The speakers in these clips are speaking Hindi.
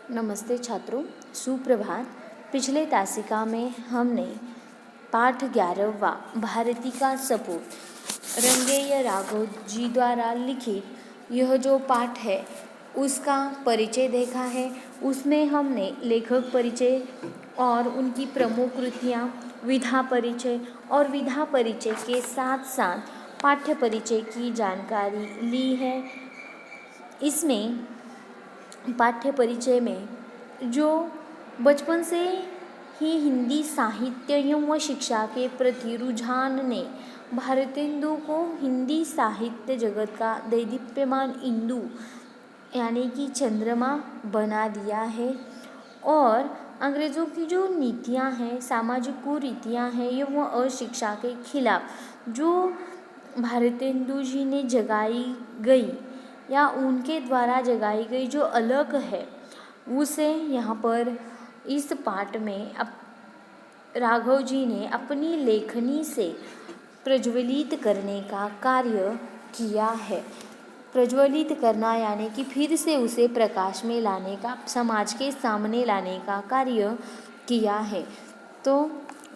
नमस्ते छात्रों, सुप्रभात। पिछले तासिका में हमने पाठ 11वां भारती का सपूत रंगेय राघव जी द्वारा लिखित यह जो पाठ है उसका परिचय देखा है। उसमें हमने लेखक परिचय और उनकी प्रमुख कृतियाँ, विधा परिचय और विधा परिचय के साथ साथ पाठ्य परिचय की जानकारी ली है। इसमें पाठ्य परिचय में जो बचपन से ही हिंदी साहित्य एवं शिक्षा के प्रति रुझान ने भारतेंदु को हिंदी साहित्य जगत का दैदीप्यमान इंदु यानी कि चंद्रमा बना दिया है। और अंग्रेज़ों की जो नीतियाँ हैं, सामाजिक कुरीतियाँ हैं एवं अशिक्षा के खिलाफ जो भारतेंदु जी ने जगाई गई या उनके द्वारा जगाई गई जो अलग है उसे यहाँ पर इस पाठ में राघव जी ने अपनी लेखनी से प्रज्वलित करने का कार्य किया है। प्रज्वलित करना यानी कि फिर से उसे प्रकाश में लाने का, समाज के सामने लाने का कार्य किया है। तो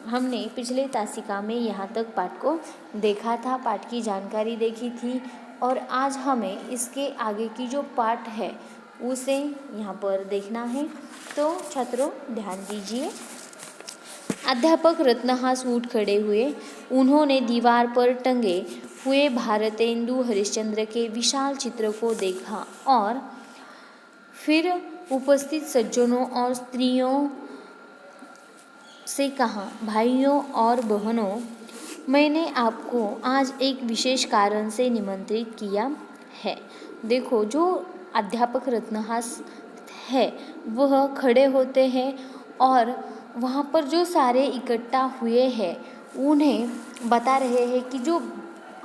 हमने पिछले तासिका में यहाँ तक पाठ को देखा था, पाठ की जानकारी देखी थी और आज हमें इसके आगे की जो पाठ है उसे यहाँ पर देखना है। तो छात्रों ध्यान दीजिए। अध्यापक रत्नहास उठ खड़े हुए। उन्होंने दीवार पर टंगे हुए भारतेंदु हरिश्चंद्र के विशाल चित्र को देखा और फिर उपस्थित सज्जनों और स्त्रियों से कहा, भाइयों और बहनों, मैंने आपको आज एक विशेष कारण से निमंत्रित किया है। देखो, जो अध्यापक रत्नहास है वह खड़े होते हैं और वहाँ पर जो सारे इकट्ठा हुए हैं उन्हें बता रहे हैं कि जो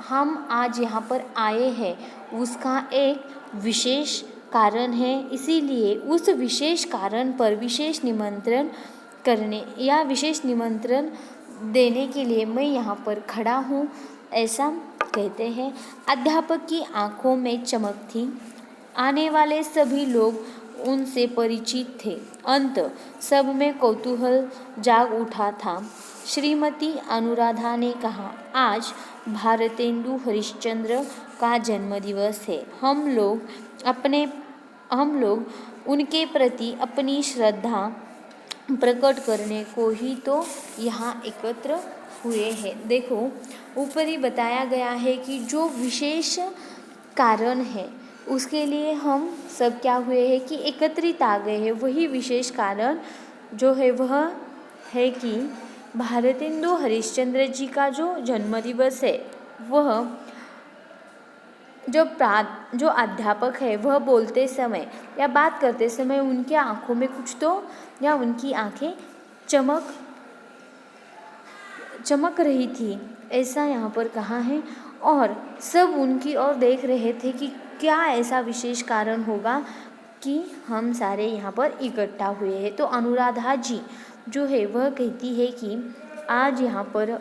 हम आज यहाँ पर आए हैं उसका एक विशेष कारण है, इसीलिए उस विशेष कारण पर विशेष निमंत्रण करने या विशेष निमंत्रण देने के लिए मैं यहाँ पर खड़ा हूँ, ऐसा कहते हैं। अध्यापक की आंखों में चमक थी। आने वाले सभी लोग उनसे परिचित थे। अंत सब में कौतूहल जाग उठा था। श्रीमती अनुराधा ने कहा, आज भारतेंदु हरिश्चंद्र का जन्मदिवस है। हम लोग उनके प्रति अपनी श्रद्धा प्रकट करने को ही तो यहाँ एकत्र हुए हैं। देखो, ऊपर ही बताया गया है कि जो विशेष कारण है उसके लिए हम सब क्या हुए हैं कि एकत्रित आ गए हैं। वही विशेष कारण जो है वह है कि भारतेंदु हरिश्चंद्र जी का जो जन्मदिवस है वह जो अध्यापक है वह बोलते समय या बात करते समय उनके आँखों में कुछ तो या उनकी आँखें चमक रही थी, ऐसा यहाँ पर कहा है। और सब उनकी ओर देख रहे थे कि क्या ऐसा विशेष कारण होगा कि हम सारे यहाँ पर इकट्ठा हुए हैं। तो अनुराधा जी जो है वह कहती है कि आज यहाँ पर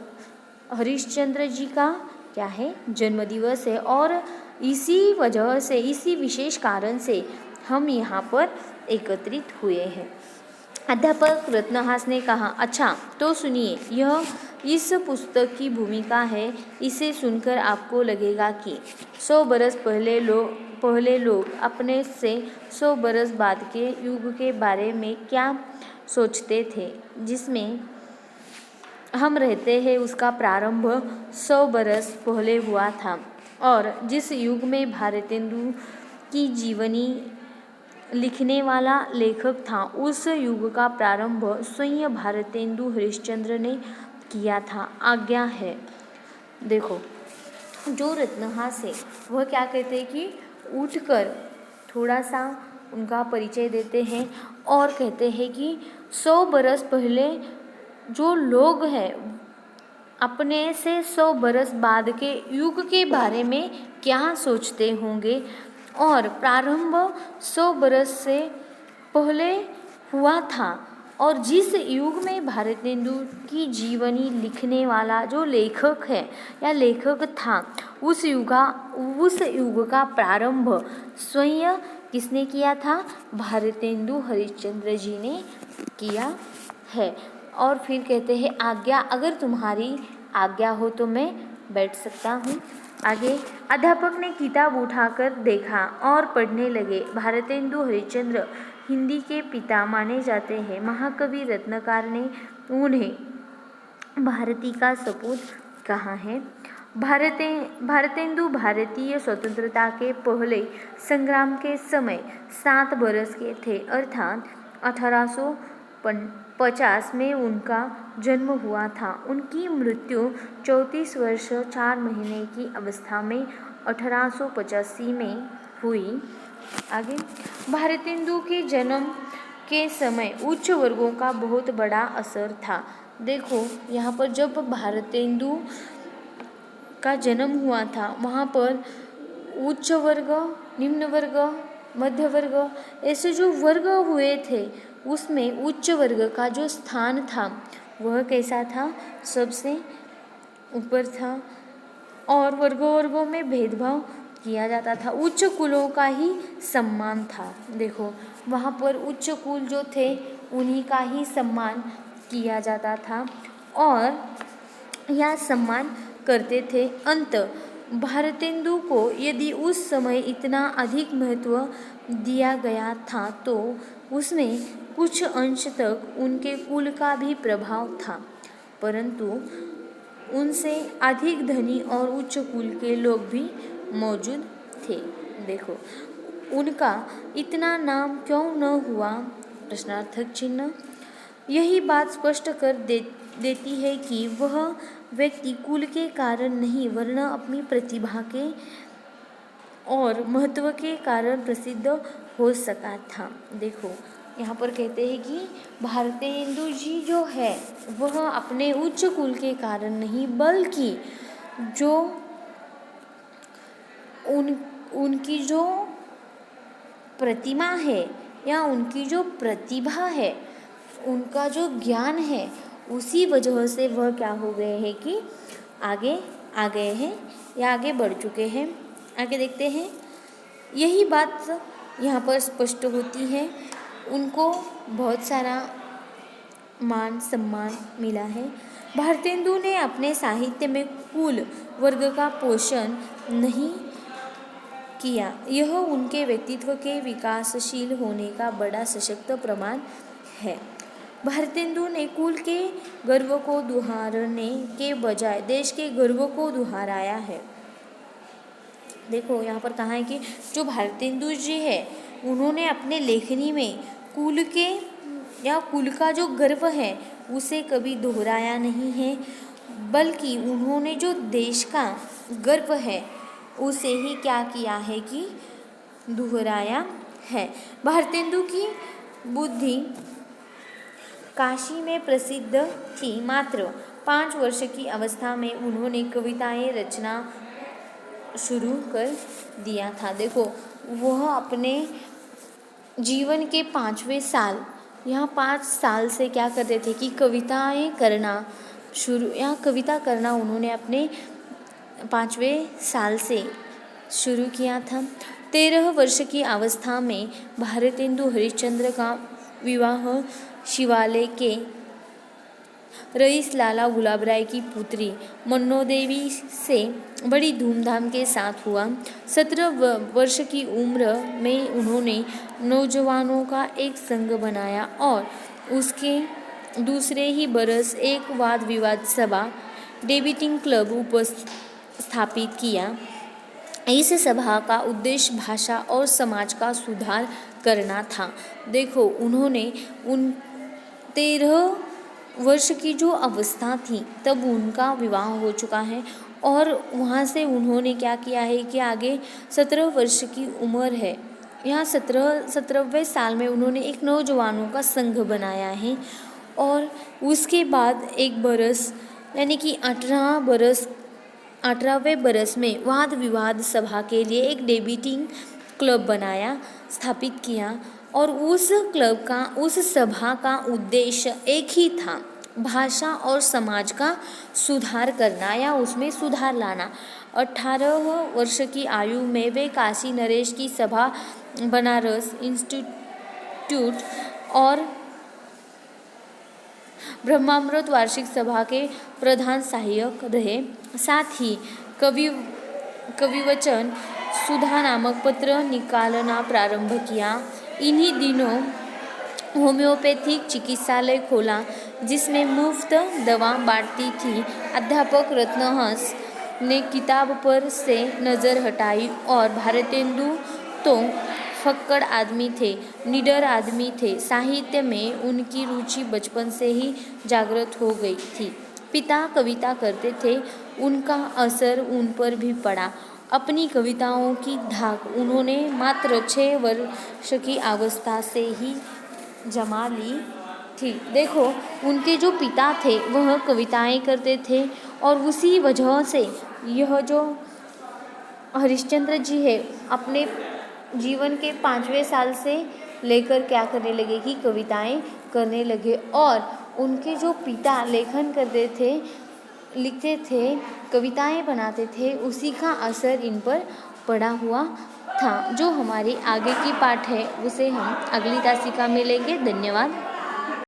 हरिश्चंद्र जी का क्या है, जन्मदिवस है और इसी वजह से, इसी विशेष कारण से हम यहाँ पर एकत्रित हुए हैं। अध्यापक रत्नहास ने कहा, अच्छा तो सुनिए, यह इस पुस्तक की भूमिका है। इसे सुनकर आपको लगेगा कि 100 बरस पहले लोग अपने से 100 बरस बाद के युग के बारे में क्या सोचते थे। जिसमें हम रहते हैं उसका प्रारंभ 100 बरस पहले हुआ था और जिस युग में भारतेंदु की जीवनी लिखने वाला लेखक था उस युग का प्रारंभ स्वयं भारतेंदु हरिश्चंद्र ने किया था। आज्ञा है। देखो, जो रत्नहास है वह क्या कहते हैं कि उठकर थोड़ा सा उनका परिचय देते हैं और कहते हैं कि 100 बरस पहले जो लोग हैं अपने से 100 बरस बाद के युग के बारे में क्या सोचते होंगे और प्रारंभ 100 बरस से पहले हुआ था और जिस युग में भारतेंदु की जीवनी लिखने वाला जो लेखक है या लेखक था उस युग का प्रारंभ स्वयं किसने किया था? भारतेंदु हरिश्चंद्र जी ने किया है। और फिर कहते हैं आज्ञा, अगर तुम्हारी आज्ञा हो तो मैं बैठ सकता हूँ। आगे, अध्यापक ने किताब उठाकर देखा और पढ़ने लगे। भारतेंदु हरिश्चंद्र हिंदी के पिता माने जाते हैं। महाकवि रत्नाकर ने उन्हें भारती का सपूत कहा है। भारतेंदु भारतीय स्वतंत्रता के पहले संग्राम के समय 7 बरस के थे, अर्थात 1850 में उनका जन्म हुआ था। उनकी मृत्यु 34 वर्ष 4 महीने की अवस्था में 1885 में हुई। आगे, भारतेंदु के जन्म के समय उच्च वर्गों का बहुत बड़ा असर था। देखो यहाँ पर जब भारतेंदु का जन्म हुआ था वहाँ पर उच्च वर्ग, निम्न वर्ग, मध्य वर्ग, ऐसे जो वर्ग हुए थे उसमें उच्च वर्ग का जो स्थान था वह कैसा था? सबसे ऊपर था। और वर्गों में भेदभाव किया जाता था। उच्च कुलों का ही सम्मान था। देखो वहाँ पर उच्च कुल जो थे उन्हीं का ही सम्मान किया जाता था और यह सम्मान करते थे। अंत भारतेंदु को यदि उस समय इतना अधिक महत्व दिया गया था तो उसमें कुछ अंश तक उनके कुल का भी प्रभाव था, परंतु उनसे अधिक धनी और उच्च कुल के लोग भी मौजूद थे। देखो उनका इतना नाम क्यों न हुआ? प्रश्नार्थक चिन्ह। यही बात स्पष्ट कर देती है कि वह व्यक्ति कुल के कारण नहीं वरन अपनी प्रतिभा के और महत्व के कारण प्रसिद्ध हो सका था। देखो यहाँ पर कहते हैं कि भारतेंदु जी जो है वह अपने उच्च कुल के कारण नहीं बल्कि जो उनकी जो प्रतिमा है या उनकी जो प्रतिभा है, उनका जो ज्ञान है, उसी वजह से वह क्या हो गए हैं कि आगे आ गए हैं या आगे बढ़ चुके हैं। आगे देखते हैं। यही बात यहाँ पर स्पष्ट होती है। उनको बहुत सारा मान सम्मान मिला है। भारतेंदु ने अपने साहित्य में कुल वर्ग का पोषण नहीं किया। यह उनके व्यक्तित्व के विकासशील होने का बड़ा सशक्त प्रमाण है। भारतेंदु ने कुल के गर्व को दुहारने के बजाय देश के गर्व को दुहराया है। देखो यहाँ पर कहा है कि जो भारतेंदु जी है उन्होंने अपने लेखनी में कुल के या कुल का जो गर्व है उसे कभी दोहराया नहीं है, बल्कि उन्होंने जो देश का गर्व है उसे ही क्या किया है कि दोहराया है। भारतेंदु की बुद्धि काशी में प्रसिद्ध थी। मात्र 5 वर्ष की अवस्था में उन्होंने कविताएं रचना शुरू कर दिया था। देखो वह अपने जीवन के 5वें साल, यहाँ 5 साल से क्या करते थे कि कविताएं करना शुरू या कविता करना उन्होंने अपने 5वें साल से शुरू किया था। 13 वर्ष की अवस्था में भारतेंदु हरिश्चंद्र का विवाह शिवालय के रईस लाला गुलाबराय की पुत्री मन्नोदेवी से बड़ी धूमधाम के साथ हुआ। 17 वर्ष की उम्र में उन्होंने नौजवानों का एक संघ बनाया और उसके दूसरे ही बरस एक वाद विवाद सभा डिबेटिंग क्लब स्थापित किया। इस सभा का उद्देश्य भाषा और समाज का सुधार करना था। देखो उन्होंने 13 वर्ष की जो अवस्था थी तब उनका विवाह हो चुका है और वहाँ से उन्होंने क्या किया है कि आगे 17 वर्ष की उम्र है, यहाँ 17वें साल में उन्होंने एक नौजवानों का संघ बनाया है और उसके बाद एक बरस यानी कि 18वें बरस में वाद विवाद सभा के लिए एक डिबेटिंग क्लब बनाया, स्थापित किया और उस क्लब का उस सभा का उद्देश्य एक ही था, भाषा और समाज का सुधार करना या उसमें सुधार लाना। 18 वर्ष की आयु में वे काशी नरेश की सभा बनारस इंस्टीट्यूट और ब्रह्मामृत वार्षिक सभा के प्रधान सहायक रहे। साथ ही कविवचन सुधा नामक पत्र निकालना प्रारंभ किया। इन्हीं दिनों होम्योपैथिक चिकित्सालय खोला जिसमें मुफ्त दवा बांटती थी। अध्यापक रत्नहंस ने किताब पर से नज़र हटाई और भारतेंदु तो फक्कड़ आदमी थे, निडर आदमी थे। साहित्य में उनकी रुचि बचपन से ही जागृत हो गई थी। पिता कविता करते थे, उनका असर उन पर भी पड़ा। अपनी कविताओं की धाक उन्होंने मात्र 6 वर्ष की अवस्था से ही जमा ली थी। देखो, उनके जो पिता थे वह कविताएं करते थे और उसी वजह से यह जो हरिश्चंद्र जी है अपने जीवन के 5वें साल से लेकर क्या करने लगे कि कविताएं करने लगे। और उनके जो पिता लेखन करते थे, लिखते थे, कविताएं बनाते थे, उसी का असर इन पर पड़ा हुआ था। जो हमारी आगे की पाठ है उसे हम अगली तासिका में लेंगे। धन्यवाद।